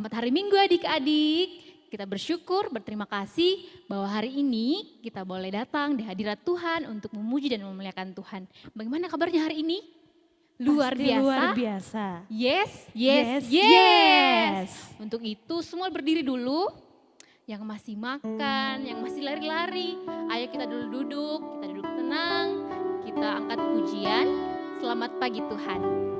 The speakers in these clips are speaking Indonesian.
Selamat hari Minggu adik-adik. Kita bersyukur, berterima kasih bahwa hari ini kita boleh datang di hadirat Tuhan untuk memuji dan memuliakan Tuhan. Bagaimana kabarnya hari ini? Luar Pasti biasa? luar biasa. Yes. Untuk itu semua berdiri dulu. Yang masih makan, yang masih lari-lari, ayo kita duduk tenang. Kita angkat pujian. Selamat pagi Tuhan.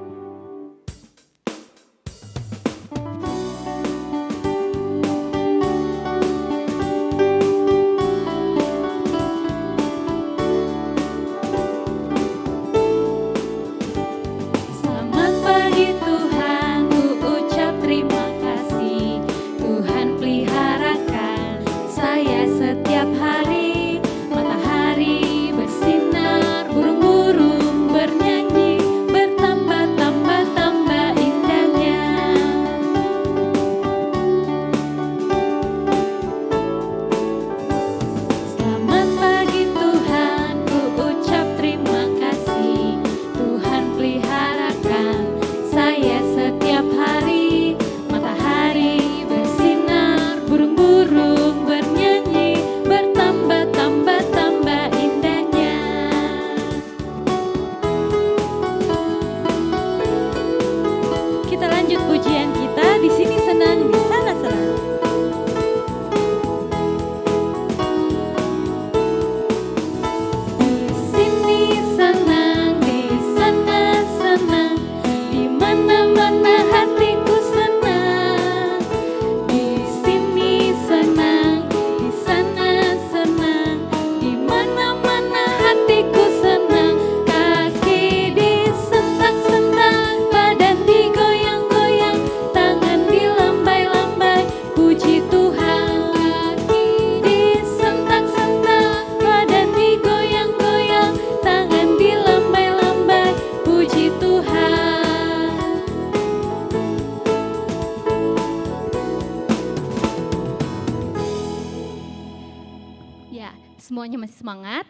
Semuanya masih semangat?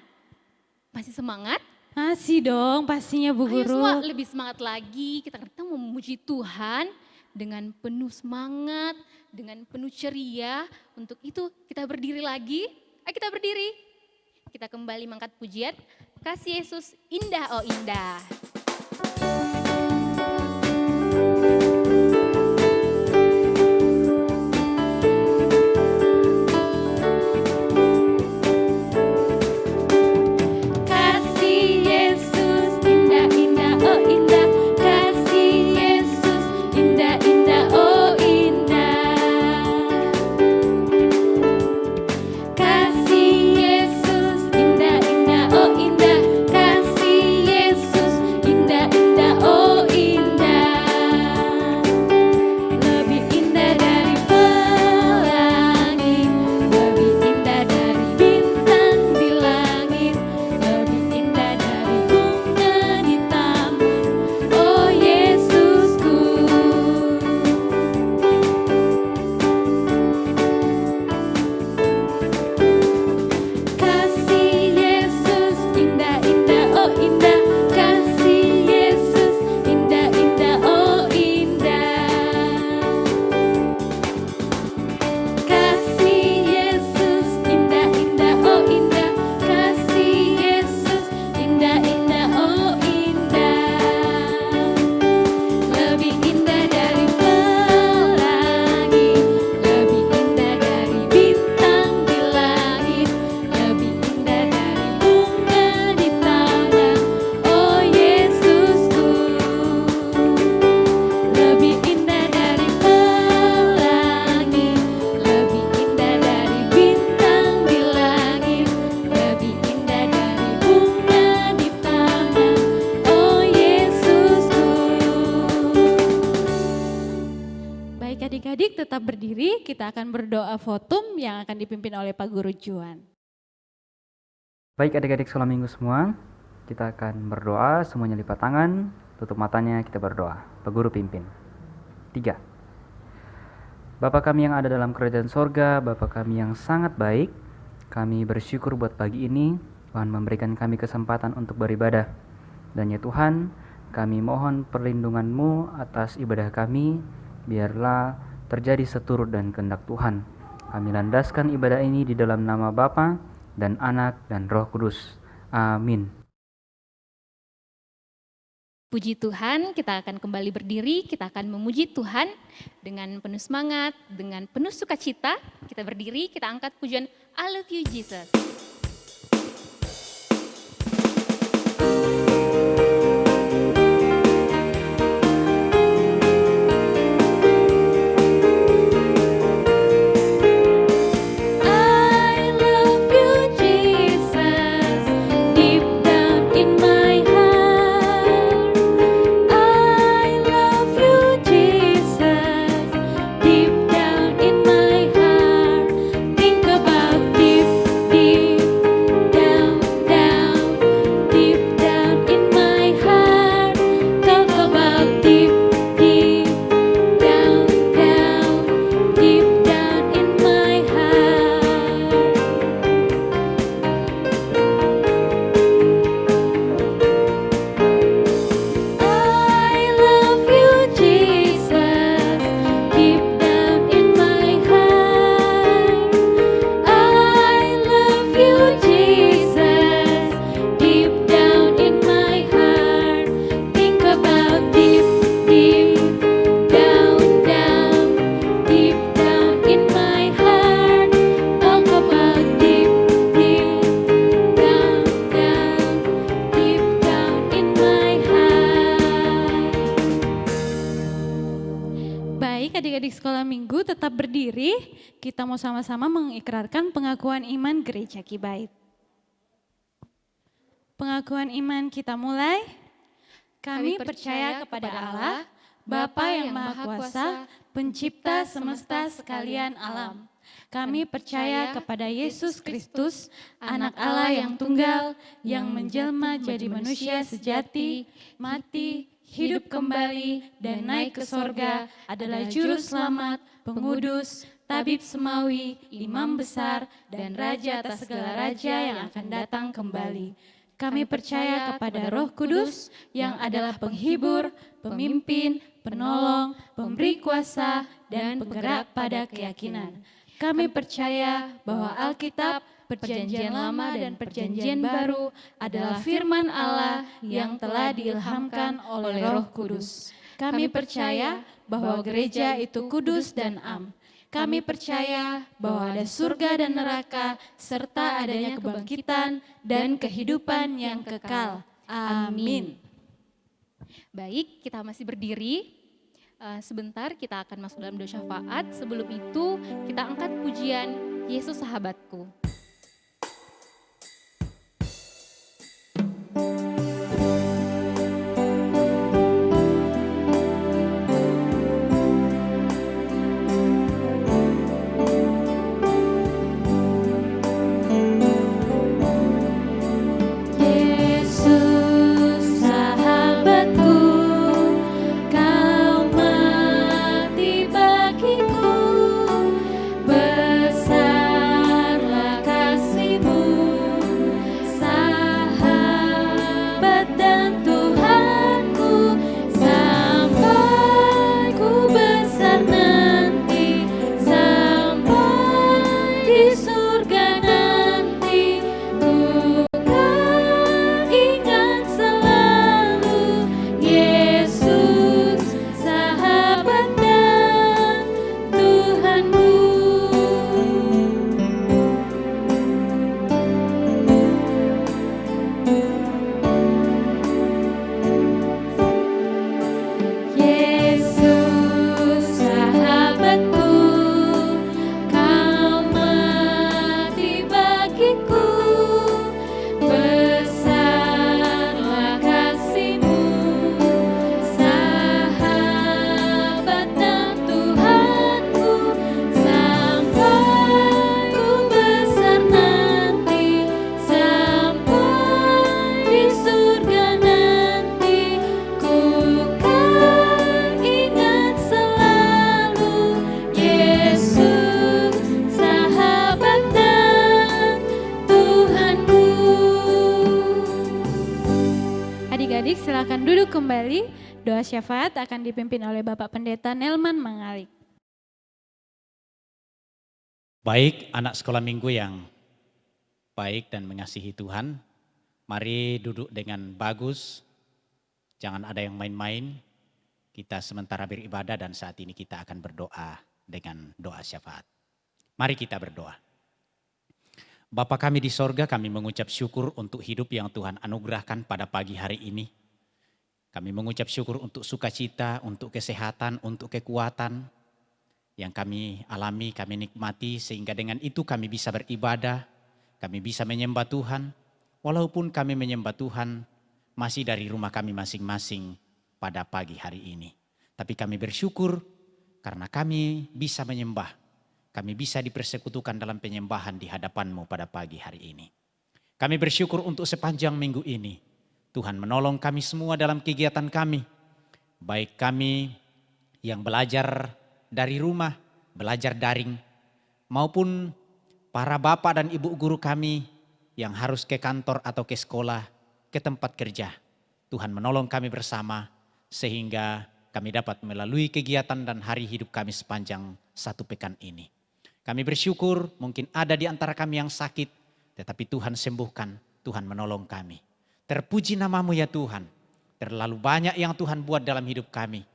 Masih semangat? Masih dong pastinya Bu Guru. Ayo semua lebih semangat lagi, kita mau memuji Tuhan dengan penuh semangat, dengan penuh ceria. Untuk itu kita berdiri lagi, ayo kita berdiri. Kita kembali mengangkat pujian, kasih Yesus indah oh indah. Adik-adik tetap berdiri, kita akan berdoa votum yang akan dipimpin oleh Pak Guru Juan. Baik adik-adik sekolah minggu semua, kita akan berdoa, semuanya lipat tangan, tutup matanya, kita berdoa. Pak Guru pimpin. 3. Bapa kami yang ada dalam kerajaan sorga, Bapa kami yang sangat baik, kami bersyukur buat pagi ini, Tuhan memberikan kami kesempatan untuk beribadah. Dan ya Tuhan, kami mohon perlindungan-Mu atas ibadah kami, biarlah terjadi seturut dan kehendak Tuhan. Kami landaskan ibadah ini di dalam nama Bapa dan Anak dan Roh Kudus. Amin. Puji Tuhan, kita akan kembali berdiri, kita akan memuji Tuhan dengan penuh semangat, dengan penuh sukacita. Kita berdiri, kita angkat pujian I Love You Jesus. Adik-adik sekolah minggu tetap berdiri, kita mau sama-sama mengikrarkan pengakuan iman Gereja Kibait. Pengakuan iman kita mulai. Kami percaya kepada Allah, Bapa yang Maha Kuasa, Pencipta semesta sekalian alam. Kami percaya kepada Yesus Kristus, Anak Allah yang tunggal, yang menjelma jadi manusia sejati, mati, hidup kembali, dan naik ke sorga, adalah Juru Selamat, Pengudus, Tabib Semawi, Imam Besar, dan Raja atas segala raja yang akan datang kembali. Kami percaya kepada Roh Kudus yang adalah penghibur, pemimpin, penolong, pemberi kuasa, dan penggerak pada keyakinan. Kami percaya bahwa Alkitab, Perjanjian Lama dan Perjanjian Baru adalah firman Allah yang telah diilhamkan oleh Roh Kudus. Kami percaya bahwa gereja itu kudus dan am. Kami percaya bahwa ada surga dan neraka serta adanya kebangkitan dan kehidupan yang kekal. Amin. Baik, kita masih berdiri. Sebentar kita akan masuk dalam doa syafaat. Sebelum itu kita angkat pujian Yesus Sahabatku. Adik-adik silakan duduk kembali. Doa syafaat akan dipimpin oleh Bapak Pendeta Nelman Mangalik. Baik anak sekolah minggu yang baik dan mengasihi Tuhan, mari duduk dengan bagus, jangan ada yang main-main. Kita sementara beribadah dan saat ini kita akan berdoa dengan doa syafaat. Mari kita berdoa. Bapa kami di sorga, kami mengucap syukur untuk hidup yang Tuhan anugerahkan pada pagi hari ini. Kami mengucap syukur untuk sukacita, untuk kesehatan, untuk kekuatan yang kami alami, kami nikmati, sehingga dengan itu kami bisa beribadah, kami bisa menyembah Tuhan. Walaupun kami menyembah Tuhan masih dari rumah kami masing-masing pada pagi hari ini. Tapi kami bersyukur karena kami bisa menyembah, kami bisa dipersekutukan dalam penyembahan di hadapan-Mu pada pagi hari ini. Kami bersyukur untuk sepanjang minggu ini, Tuhan menolong kami semua dalam kegiatan kami. Baik kami yang belajar dari rumah, belajar daring, maupun para bapak dan ibu guru kami yang harus ke kantor atau ke sekolah, ke tempat kerja. Tuhan menolong kami bersama sehingga kami dapat melalui kegiatan dan hari hidup kami sepanjang satu pekan ini. Kami bersyukur mungkin ada di antara kami yang sakit, tetapi Tuhan sembuhkan, Tuhan menolong kami. Terpuji nama-Mu ya Tuhan, terlalu banyak yang Tuhan buat dalam hidup kami.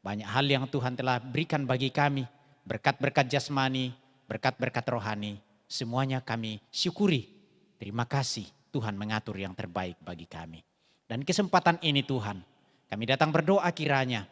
Banyak hal yang Tuhan telah berikan bagi kami, berkat-berkat jasmani, berkat-berkat rohani, semuanya kami syukuri. Terima kasih Tuhan mengatur yang terbaik bagi kami. Dan kesempatan ini Tuhan, kami datang berdoa kiranya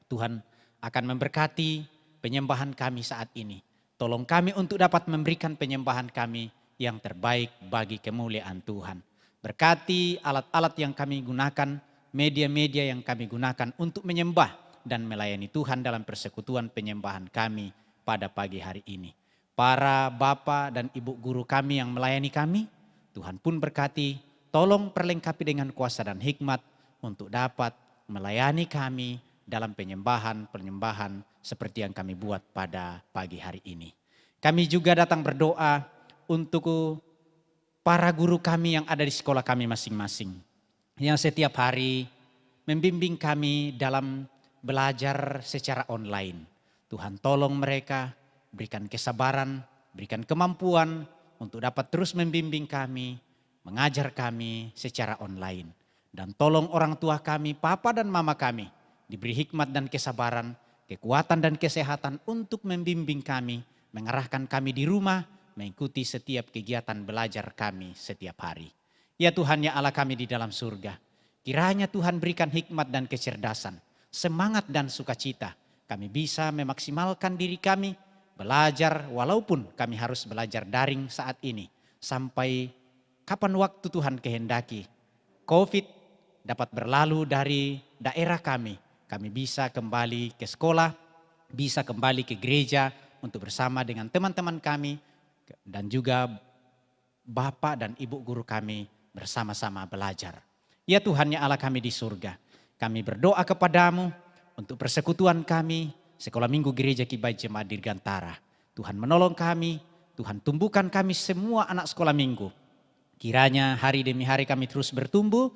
Tuhan akan memberkati penyembahan kami saat ini. Tolong kami untuk dapat memberikan penyembahan kami yang terbaik bagi kemuliaan Tuhan. Berkati alat-alat yang kami gunakan, media-media yang kami gunakan untuk menyembah dan melayani Tuhan dalam persekutuan penyembahan kami pada pagi hari ini. Para bapak dan ibu guru kami yang melayani kami, Tuhan pun berkati, tolong perlengkapi dengan kuasa dan hikmat untuk dapat melayani kami dalam penyembahan seperti yang kami buat pada pagi hari ini. Kami juga datang berdoa untuk para guru kami yang ada di sekolah kami masing-masing, yang setiap hari membimbing kami dalam belajar secara online. Tuhan tolong mereka, berikan kesabaran, berikan kemampuan untuk dapat terus membimbing kami, mengajar kami secara online. Dan tolong orang tua kami, papa dan mama kami, diberi hikmat dan kesabaran, kekuatan dan kesehatan untuk membimbing kami, mengarahkan kami di rumah, mengikuti setiap kegiatan belajar kami setiap hari. Ya Tuhan ya Allah kami di dalam surga, kiranya Tuhan berikan hikmat dan kecerdasan, semangat dan sukacita. Kami bisa memaksimalkan diri kami, belajar walaupun kami harus belajar daring saat ini. Sampai kapan waktu Tuhan kehendaki, COVID dapat berlalu dari daerah kami. Kami bisa kembali ke sekolah, bisa kembali ke gereja untuk bersama dengan teman-teman kami, dan juga bapak dan ibu guru kami bersama-sama belajar. Ya Tuhan ya Allah kami di surga, kami berdoa kepadamu untuk persekutuan kami, Sekolah Minggu Gereja Kibai Jemaat Dirgantara. Tuhan menolong kami, Tuhan tumbuhkan kami semua anak sekolah minggu. Kiranya hari demi hari kami terus bertumbuh,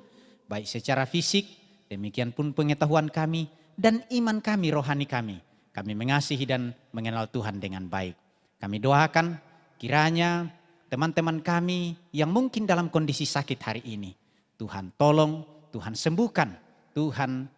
baik secara fisik, demikian pun pengetahuan kami dan iman kami, rohani kami. Kami mengasihi dan mengenal Tuhan dengan baik. Kami doakan kiranya teman-teman kami yang mungkin dalam kondisi sakit hari ini, Tuhan tolong, Tuhan sembuhkan, Tuhan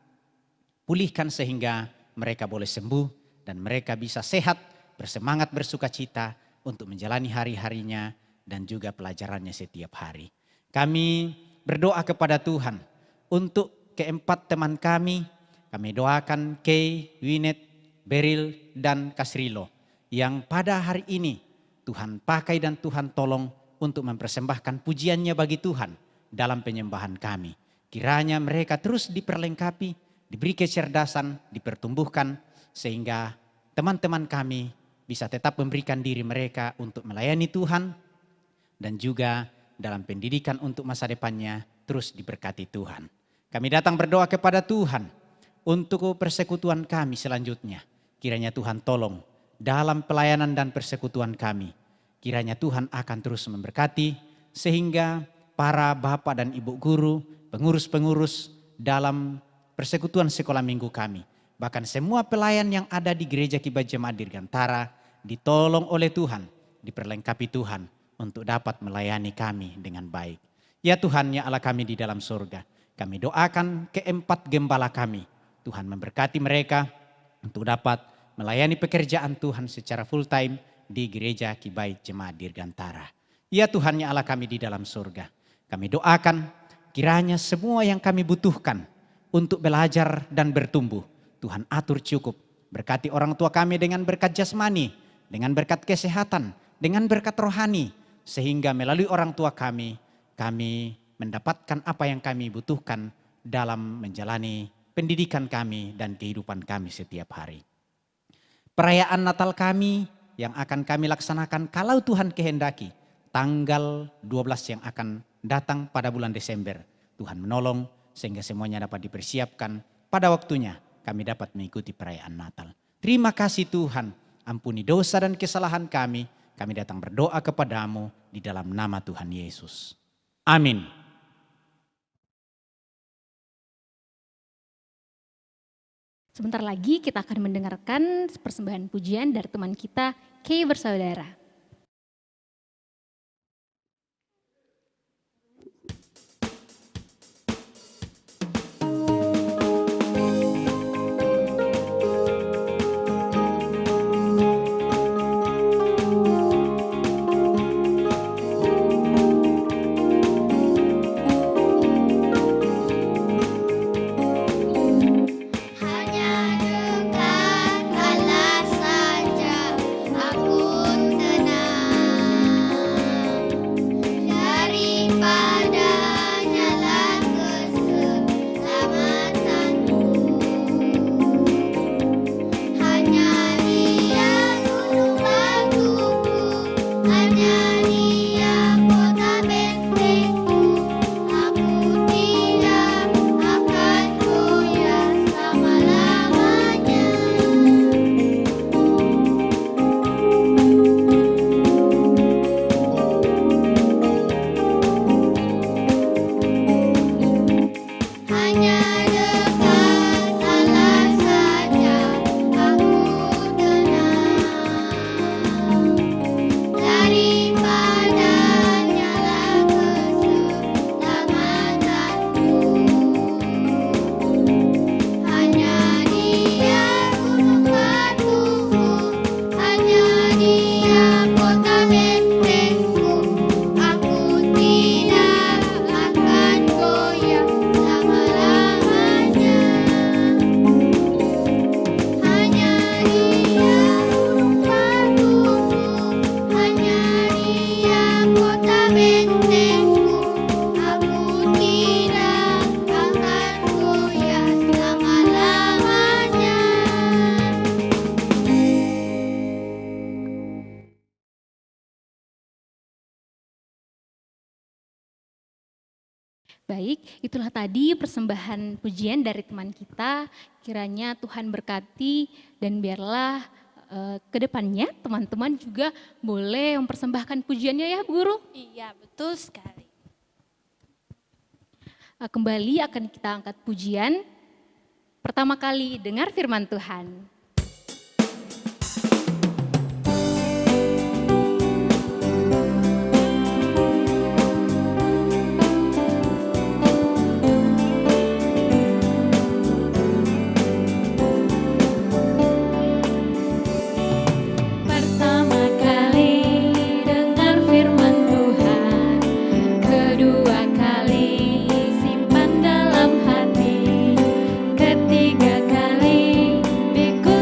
pulihkan sehingga mereka boleh sembuh dan mereka bisa sehat, bersemangat, bersukacita untuk menjalani hari-harinya dan juga pelajarannya setiap hari. Kami berdoa kepada Tuhan untuk keempat teman kami doakan Kay, Winet, Beryl, dan Kasrilo yang pada hari ini Tuhan pakai dan Tuhan tolong untuk mempersembahkan pujiannya bagi Tuhan dalam penyembahan kami. Kiranya mereka terus diperlengkapi, diberi kecerdasan, dipertumbuhkan sehingga teman-teman kami bisa tetap memberikan diri mereka untuk melayani Tuhan dan juga dalam pendidikan untuk masa depannya terus diberkati Tuhan. Kami datang berdoa kepada Tuhan untuk persekutuan kami selanjutnya. Kiranya Tuhan tolong dalam pelayanan dan persekutuan kami. Kiranya Tuhan akan terus memberkati sehingga para bapak dan ibu guru, pengurus-pengurus dalam persekutuan sekolah minggu kami, bahkan semua pelayan yang ada di Gereja Kibai Jemaat Dirgantara ditolong oleh Tuhan, diperlengkapi Tuhan untuk dapat melayani kami dengan baik. Ya Tuhan, ya Allah kami di dalam surga, kami doakan keempat gembala kami. Tuhan memberkati mereka untuk dapat melayani pekerjaan Tuhan secara full time di Gereja Kibait Jemaat Dirgantara. Ya Tuhan, ya Allah kami di dalam surga, kami doakan kiranya semua yang kami butuhkan untuk belajar dan bertumbuh, Tuhan atur cukup. Berkati orang tua kami dengan berkat jasmani, dengan berkat kesehatan, dengan berkat rohani. Sehingga melalui orang tua kami mendapatkan apa yang kami butuhkan dalam menjalani pendidikan kami dan kehidupan kami setiap hari. Perayaan Natal kami yang akan kami laksanakan kalau Tuhan kehendaki, tanggal 12 yang akan datang pada bulan Desember. Tuhan menolong sehingga semuanya dapat dipersiapkan pada waktunya kami dapat mengikuti perayaan Natal. Terima kasih Tuhan, ampuni dosa dan kesalahan kami. Kami datang berdoa kepadamu di dalam nama Tuhan Yesus. Amin. Sebentar lagi kita akan mendengarkan persembahan pujian dari teman kita, Kay Bersaudara. Baik, itulah tadi persembahan pujian dari teman kita. Kiranya Tuhan berkati dan biarlah ke depannya teman-teman juga boleh mempersembahkan pujiannya ya Bu Guru. Iya, betul sekali. Kembali akan kita angkat pujian. Pertama kali dengar firman Tuhan. Ketiga kali, pikul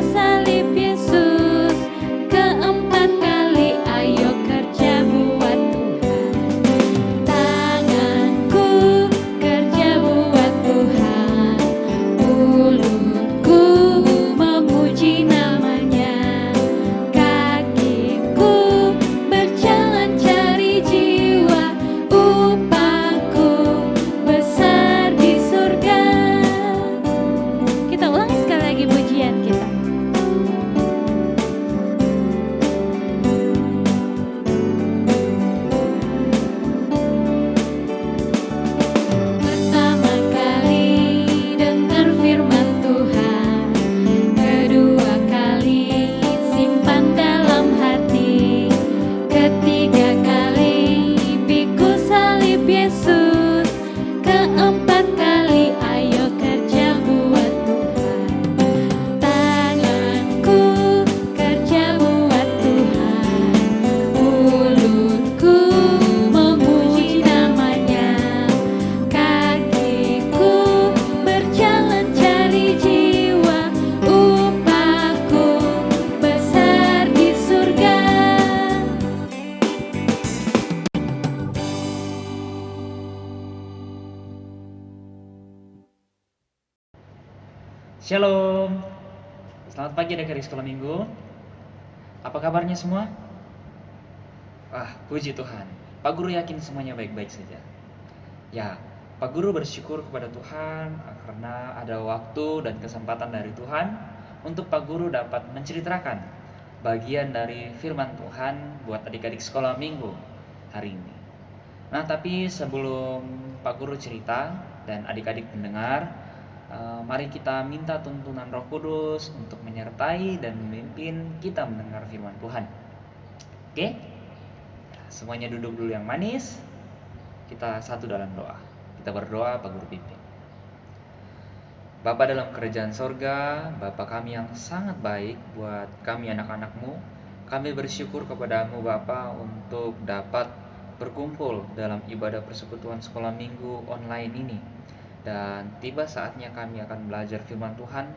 Shalom. Selamat pagi adik-adik sekolah minggu. Apa kabarnya semua? Puji Tuhan. Pak Guru yakin semuanya baik-baik saja. Ya, Pak Guru bersyukur kepada Tuhan karena ada waktu dan kesempatan dari Tuhan untuk Pak Guru dapat menceritakan bagian dari firman Tuhan buat adik-adik sekolah minggu hari ini. Nah, tapi sebelum Pak Guru cerita dan adik-adik mendengar, mari kita minta tuntunan Roh Kudus untuk menyertai dan memimpin kita mendengar firman Tuhan. Oke? Semuanya duduk dulu yang manis. Kita satu dalam doa. Kita berdoa, Pak Guru pimpin. Bapa dalam kerajaan sorga, Bapa kami yang sangat baik buat kami anak-anak-Mu, kami bersyukur kepadamu Bapa untuk dapat berkumpul dalam ibadah persekutuan sekolah minggu online ini. Dan tiba saatnya kami akan belajar firman Tuhan.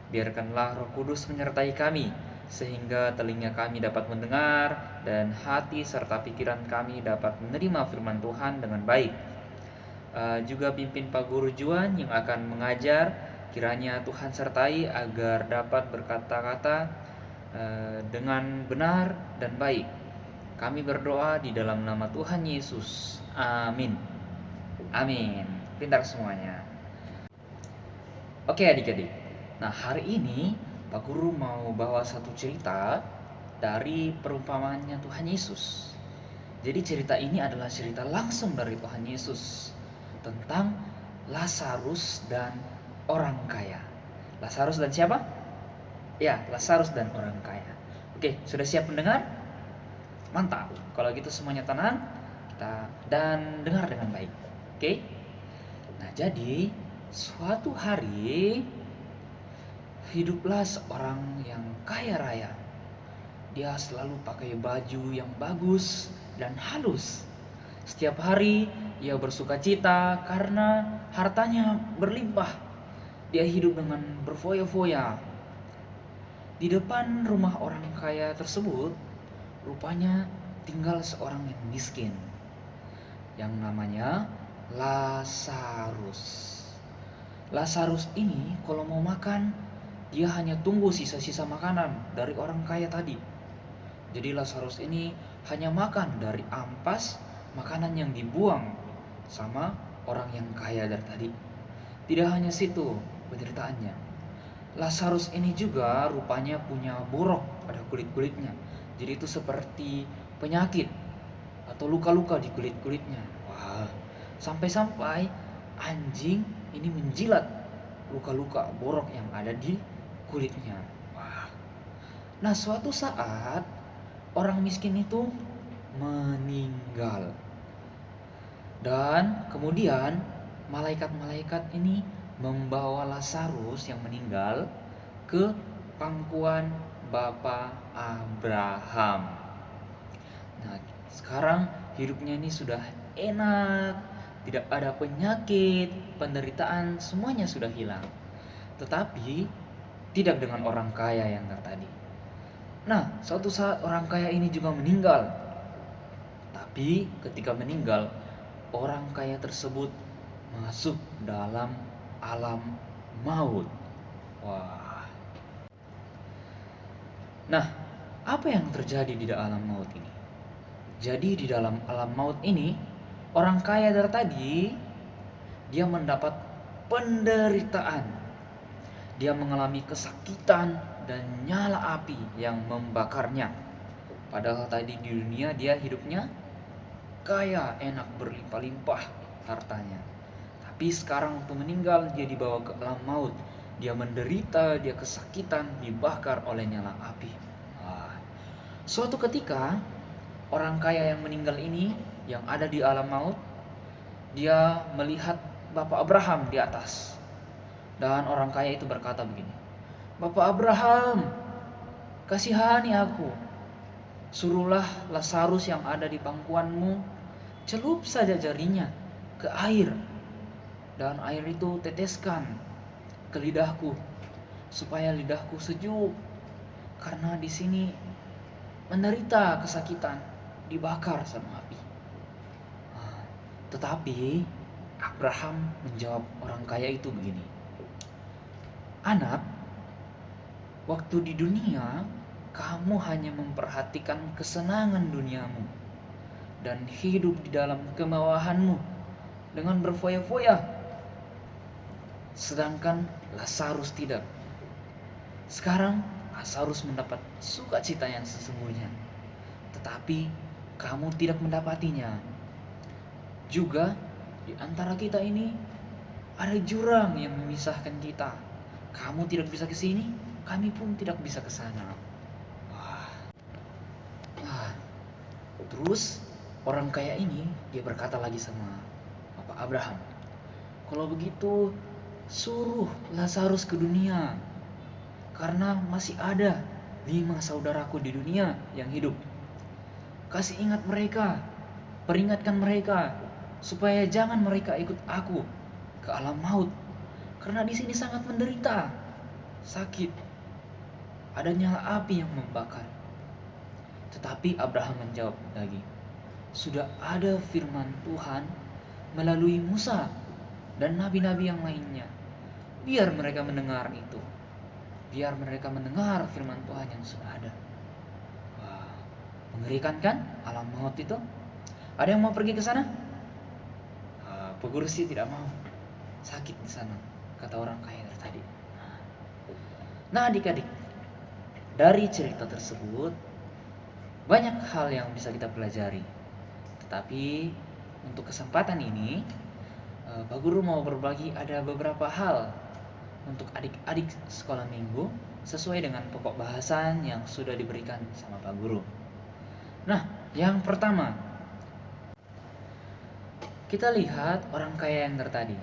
Biarkanlah Roh Kudus menyertai kami, sehingga telinga kami dapat mendengar dan hati serta pikiran kami dapat menerima firman Tuhan dengan baik. Juga pimpin Pak Guru Juan yang akan mengajar, kiranya Tuhan sertai agar dapat berkata-kata dengan benar dan baik. Kami berdoa di dalam nama Tuhan Yesus. Amin. Amin. Pintar semuanya. Oke adik-adik. Nah, hari ini Pak Guru mau bawa satu cerita dari perumpamaannya Tuhan Yesus. Jadi cerita ini adalah cerita langsung dari Tuhan Yesus tentang Lazarus dan orang kaya. Lazarus dan siapa? Ya, Lazarus dan orang kaya. Oke, sudah siap mendengar? Mantap. Kalau gitu semuanya tenang dan dengar dengan baik. Oke? Nah, jadi suatu hari hiduplah seorang yang kaya raya. Dia selalu pakai baju yang bagus dan halus. Setiap hari ia bersuka cita karena hartanya berlimpah. Dia hidup dengan berfoya-foya. Di depan rumah orang kaya tersebut, rupanya tinggal seorang yang miskin yang namanya Lazarus. Lazarus ini kalau mau makan, dia hanya tunggu sisa-sisa makanan dari orang kaya tadi. Jadi Lazarus ini hanya makan dari ampas makanan yang dibuang sama orang yang kaya dari tadi. Tidak hanya situ penderitaannya. Lazarus ini juga rupanya punya borok pada kulit-kulitnya. Jadi itu seperti penyakit atau luka-luka di kulit-kulitnya. Wah, sampai-sampai anjing ini menjilat luka-luka borok yang ada di kulitnya. Wah. Nah, suatu saat orang miskin itu meninggal. Dan kemudian malaikat-malaikat ini membawa Lazarus yang meninggal ke pangkuan Bapak Abraham. Nah, sekarang hidupnya ini sudah enak, tidak ada penyakit, penderitaan, semuanya sudah hilang. Tetapi tidak dengan orang kaya yang tadi. Nah, suatu saat orang kaya ini juga meninggal. Tapi ketika meninggal, orang kaya tersebut masuk dalam alam maut. Wah. Nah, apa yang terjadi di dalam maut ini? Jadi di dalam alam maut ini, orang kaya dari tadi, dia mendapat penderitaan. Dia mengalami kesakitan dan nyala api yang membakarnya. Padahal tadi di dunia dia hidupnya kaya, enak, berlimpah-limpah hartanya. Tapi sekarang waktu meninggal, dia dibawa ke alam maut. Dia menderita, dia kesakitan, dibakar oleh nyala api. Suatu ketika, orang kaya yang meninggal ini, yang ada di alam maut, dia melihat Bapak Abraham di atas. Dan orang kaya itu berkata begini, "Bapak Abraham, kasihani aku. Suruhlah Lazarus yang ada di pangkuanmu, celup saja jarinya ke air. Dan air itu teteskan ke lidahku, supaya lidahku sejuk. Karena di sini menderita kesakitan, dibakar sama api." Tetapi Abraham menjawab orang kaya itu begini, Anak, waktu di dunia, kamu hanya memperhatikan kesenangan duniamu dan hidup di dalam kemewahanmu dengan berfoya-foya. Sedangkan Lazarus tidak. Sekarang Lazarus mendapat sukacita yang sesungguhnya, tetapi kamu tidak mendapatinya. Juga di antara kita ini ada jurang yang memisahkan kita. Kamu tidak bisa ke sini, kami pun tidak bisa ke sana. Wah. Wah. Terus orang kaya ini dia berkata lagi sama Bapak Abraham, kalau begitu suruh Lazarus ke dunia, karena masih ada 5 saudaraku di dunia yang hidup. Kasih ingat mereka, peringatkan mereka supaya jangan mereka ikut aku ke alam maut, karena di sini sangat menderita, sakit, ada nyala api yang membakar. Tetapi Abraham menjawab lagi, sudah ada firman Tuhan melalui Musa dan nabi-nabi yang lainnya. Biar mereka mendengar itu. Biar mereka mendengar firman Tuhan yang sudah ada. Wah, mengerikan kan alam maut itu? Ada yang mau pergi ke sana? Peguru sih tidak mau. Sakit di sana, kata orang kaya tadi. Nah, adik-adik, dari cerita tersebut banyak hal yang bisa kita pelajari. Tetapi untuk kesempatan ini, Pak Guru mau berbagi ada beberapa hal untuk adik-adik sekolah minggu sesuai dengan pokok bahasan yang sudah diberikan sama Pak Guru. Nah, yang pertama, kita lihat orang kaya yang tadi.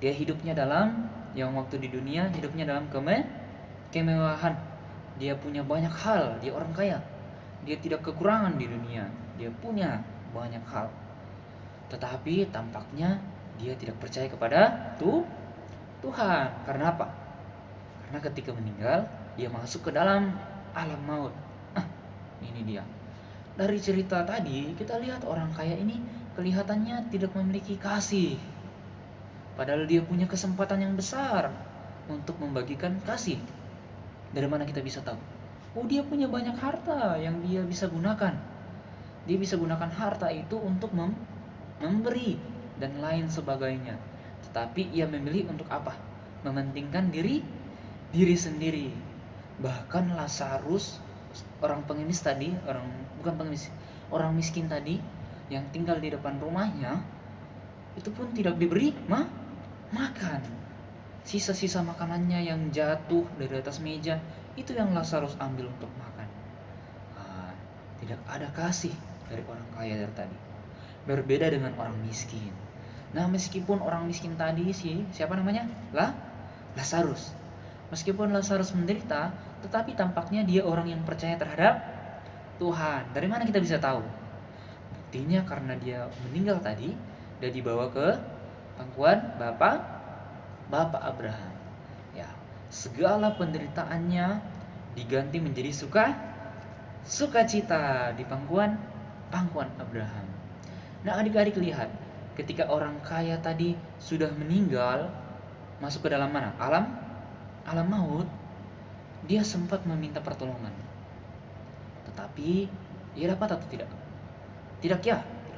Dia hidupnya dalam, yang waktu di dunia hidupnya dalam kemewahan. Dia punya banyak hal, dia orang kaya. Dia tidak kekurangan di dunia, dia punya banyak hal. Tetapi tampaknya dia tidak percaya kepada Tuhan. Karena apa? Karena ketika meninggal, dia masuk ke dalam alam maut. Ini dia. Dari cerita tadi, kita lihat orang kaya ini kelihatannya tidak memiliki kasih. Padahal dia punya kesempatan yang besar untuk membagikan kasih. Dari mana kita bisa tahu? Oh, dia punya banyak harta yang dia bisa gunakan. Dia bisa gunakan harta itu untuk memberi dan lain sebagainya. Tetapi ia memilih untuk apa? Mementingkan diri sendiri. Bahkan Lazarus, orang pengemis tadi, orang miskin tadi yang tinggal di depan rumahnya, itu pun tidak diberi makan. Sisa-sisa makanannya yang jatuh dari atas meja, itu yang Lazarus ambil untuk makan. Tidak ada kasih dari orang kaya dari tadi. Berbeda dengan orang miskin. Nah, meskipun orang miskin tadi siapa namanya? Lazarus. Meskipun Lazarus menderita, tetapi tampaknya dia orang yang percaya terhadap Tuhan. Dari mana kita bisa tahu? Buktinya karena dia meninggal tadi, dia dibawa ke pangkuan Bapak Abraham. Ya, segala penderitaannya diganti menjadi sukacita di pangkuan Abraham. Nah, adik-adik lihat, ketika orang kaya tadi sudah meninggal, masuk ke dalam mana? Alam maut, dia sempat meminta pertolongan. Tetapi dia dapat atau tidak? Tidak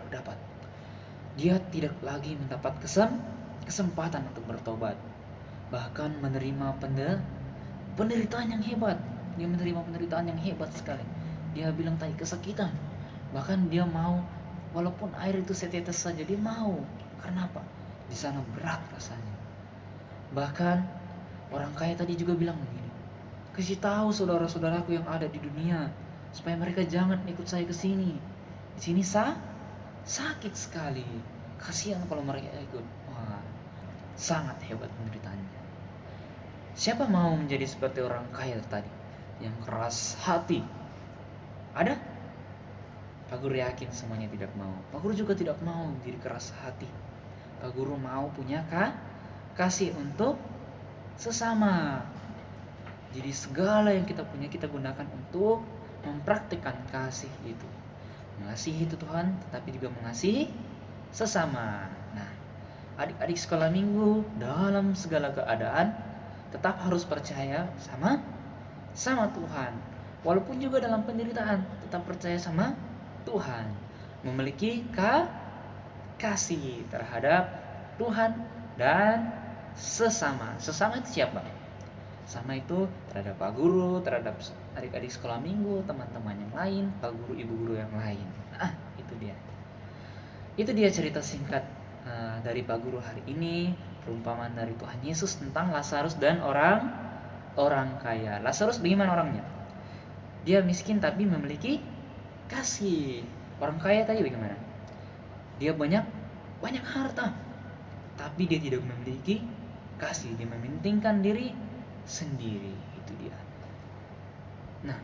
dapat. Dia tidak lagi mendapat kesempatan untuk bertobat. Bahkan menerima penderitaan yang hebat. Dia menerima penderitaan yang hebat sekali. Dia bilang tadi kesakitan. Bahkan dia mau, walaupun air itu setetes saja, dia mau. Karena apa? Di sana berat rasanya. Bahkan orang kaya tadi juga bilang begini, kasih tahu saudara-saudaraku yang ada di dunia supaya mereka jangan ikut saya ke sini. Di sini sakit sekali. Kasihan kalau mereka ikut. Wah, sangat hebat penderitaannya. Siapa mau menjadi seperti orang kaya tadi yang keras hati? Ada? Pak Guru yakin semuanya tidak mau. Pak Guru juga tidak mau menjadi keras hati. Pak Guru mau punya kasih untuk sesama. Jadi segala yang kita punya kita gunakan untuk mempraktikkan kasih itu. Mengasihi itu Tuhan, tetapi juga mengasihi sesama. Nah, adik-adik sekolah minggu, dalam segala keadaan tetap harus percaya sama Tuhan. Walaupun juga dalam penderitaan, tetap percaya sama Tuhan. Memiliki kasih terhadap Tuhan dan sesama. Sesama itu siapa? Sama itu terhadap Pak Guru, terhadap adik-adik sekolah minggu, teman-teman yang lain, Pak Guru, Ibu Guru yang lain. Nah, itu dia. Itu dia cerita singkat dari Pak Guru hari ini, perumpamaan dari Tuhan Yesus tentang Lazarus dan orang kaya. Lazarus bagaimana orangnya? Dia miskin tapi memiliki kasih. Orang kaya tadi bagaimana? Dia banyak harta, tapi dia tidak memiliki kasih. Dia mementingkan diri sendiri. Itu dia. Nah,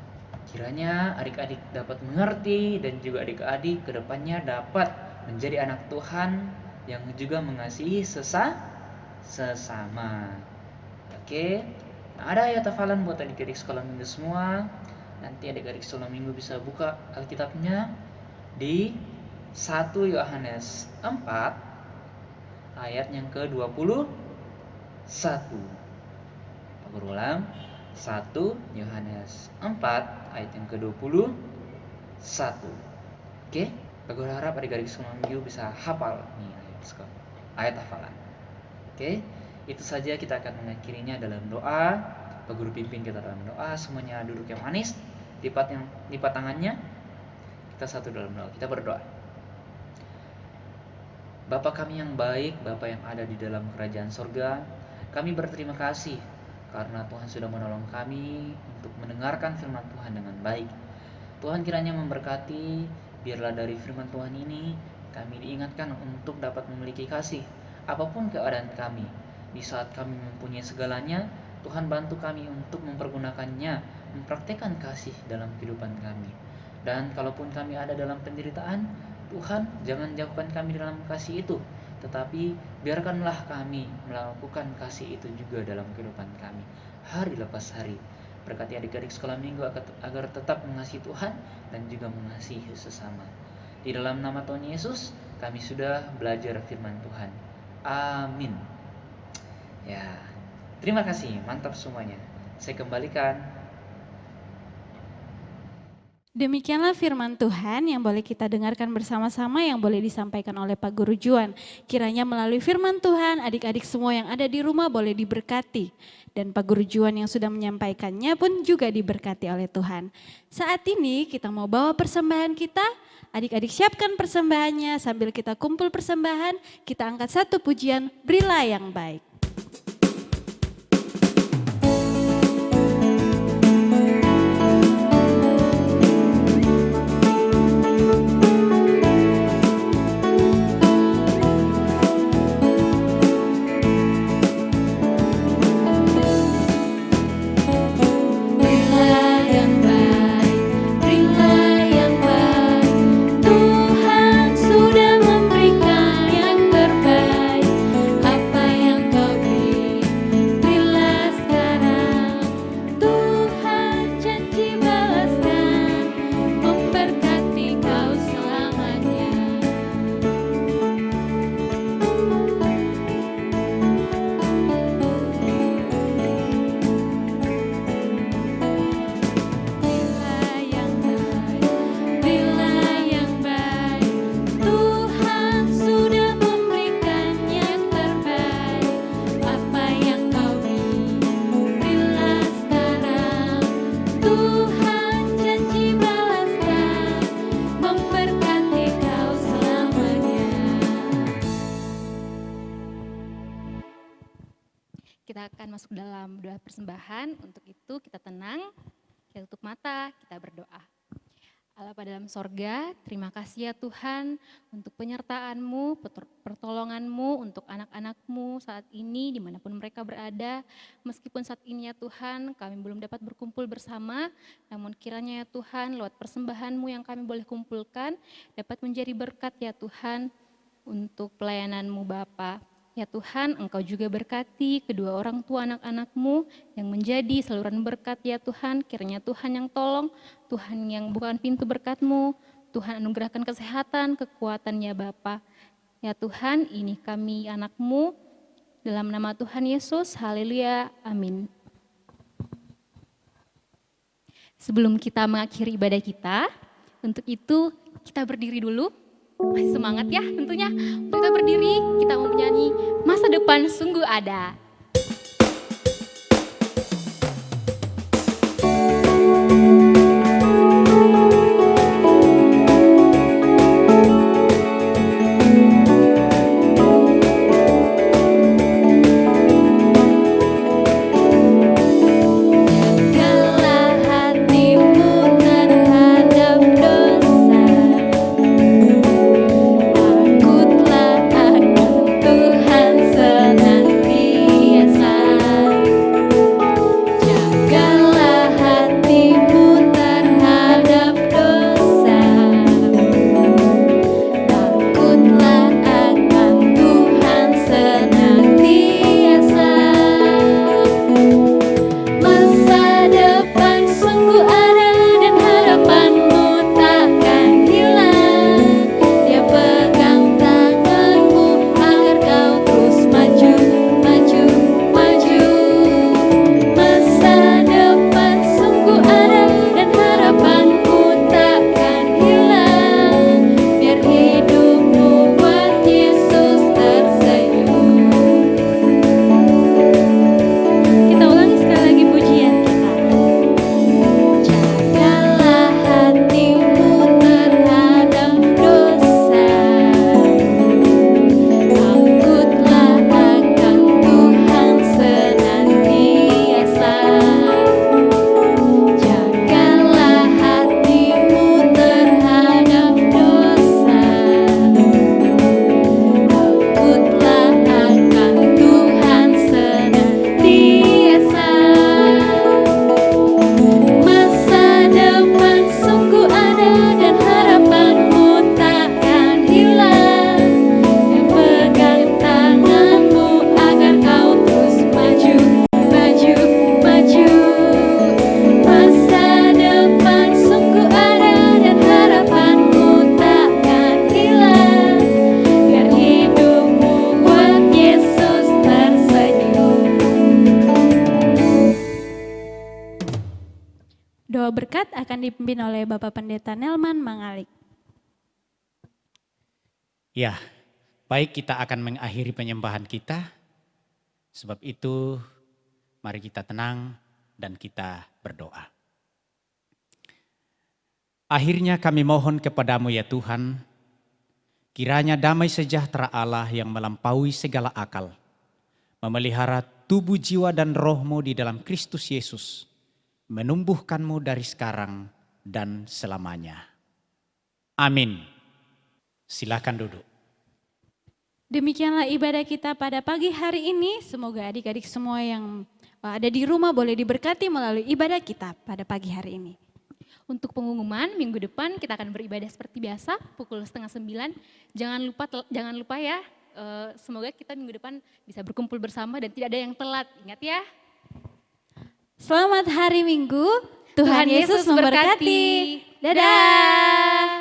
kiranya adik-adik dapat mengerti dan juga adik-adik kedepannya dapat menjadi anak Tuhan yang juga mengasihi sesama. Oke. Nah, ada ayat hafalan buat adik-adik sekolah minggu semua. Nanti adik-adik sekolah minggu bisa buka Alkitabnya di 1 Yohanes 4 ayat yang ke-21. Berulang, 1 Yohanes 4 ayat yang ke-21. Oke, Pak Guru harap adik-adik sekolah minggu bisa hafal nih ayat hafalan. Oke, itu saja, kita akan mengakhirinya dalam doa. Pak Guru pimpin kita dalam doa. Semuanya duduk yang manis, lipat tangannya. Kita satu dalam doa. Kita berdoa. Bapa kami yang baik, Bapa yang ada di dalam kerajaan sorga, kami berterima kasih karena Tuhan sudah menolong kami untuk mendengarkan firman Tuhan dengan baik. Tuhan kiranya memberkati, biarlah dari firman Tuhan ini kami diingatkan untuk dapat memiliki kasih apapun keadaan kami. Di saat kami mempunyai segalanya, Tuhan bantu kami untuk mempergunakannya, mempraktekkan kasih dalam kehidupan kami. Dan kalaupun kami ada dalam penderitaan, Tuhan jangan jauhkan kami dalam kasih itu, tetapi biarkanlah kami melakukan kasih itu juga dalam kehidupan kami, hari lepas hari. Berkati adik-adik sekolah minggu agar tetap mengasihi Tuhan dan juga mengasihi sesama. Di dalam nama Tuhan Yesus, kami sudah belajar firman Tuhan. Amin. Ya, terima kasih, mantap semuanya. Saya kembalikan. Demikianlah firman Tuhan yang boleh kita dengarkan bersama-sama, yang boleh disampaikan oleh Pak Guru Juan. Kiranya melalui firman Tuhan, adik-adik semua yang ada di rumah boleh diberkati. Dan Pak Guru Juan yang sudah menyampaikannya pun juga diberkati oleh Tuhan. Saat ini kita mau bawa persembahan kita. Adik-adik siapkan persembahannya, sambil kita kumpul persembahan, kita angkat satu pujian, Berilah yang Baik. Kita akan masuk dalam doa persembahan. Untuk itu kita tenang, kita tutup mata, kita berdoa. Allah pada dalam sorga, terima kasih ya Tuhan untuk penyertaan-Mu, pertolongan-Mu untuk anak-anak-Mu saat ini dimanapun mereka berada. Meskipun saat ini ya Tuhan kami belum dapat berkumpul bersama, namun kiranya ya Tuhan lewat persembahan-Mu yang kami boleh kumpulkan dapat menjadi berkat ya Tuhan untuk pelayanan-Mu Bapa. Ya Tuhan, Engkau juga berkati kedua orang tua anak-anak-Mu yang menjadi saluran berkat ya Tuhan. Kiranya Tuhan yang tolong, Tuhan yang bukan pintu berkat-Mu, Tuhan anugerahkan kesehatan, kekuatan ya Bapa. Ya Tuhan, ini kami anak-Mu Dalam nama Tuhan Yesus, haleluya, amin. Sebelum kita mengakhiri ibadah kita, untuk itu kita berdiri dulu. Masih semangat ya tentunya. Untuk kita berdiri, kita mau menyanyi Masa Depan Sungguh Ada. Doa berkat akan dipimpin oleh Bapak Pendeta Nelman Mangalik. Ya, baik kita akan mengakhiri penyembahan kita. Sebab itu mari kita tenang dan kita berdoa. Akhirnya kami mohon kepadamu ya Tuhan, kiranya damai sejahtera Allah yang melampaui segala akal, memelihara tubuh, jiwa dan rohmu di dalam Kristus Yesus, menumbuhkanmu dari sekarang dan selamanya. Amin. Silakan duduk. Demikianlah ibadah kita pada pagi hari ini. Semoga adik-adik semua yang ada di rumah boleh diberkati melalui ibadah kita pada pagi hari ini. Untuk pengumuman minggu depan kita akan beribadah seperti biasa pukul 8:30. Jangan lupa ya. Semoga kita minggu depan bisa berkumpul bersama dan tidak ada yang telat. Ingat ya. Selamat hari Minggu. Tuhan Yesus memberkati. Dadah.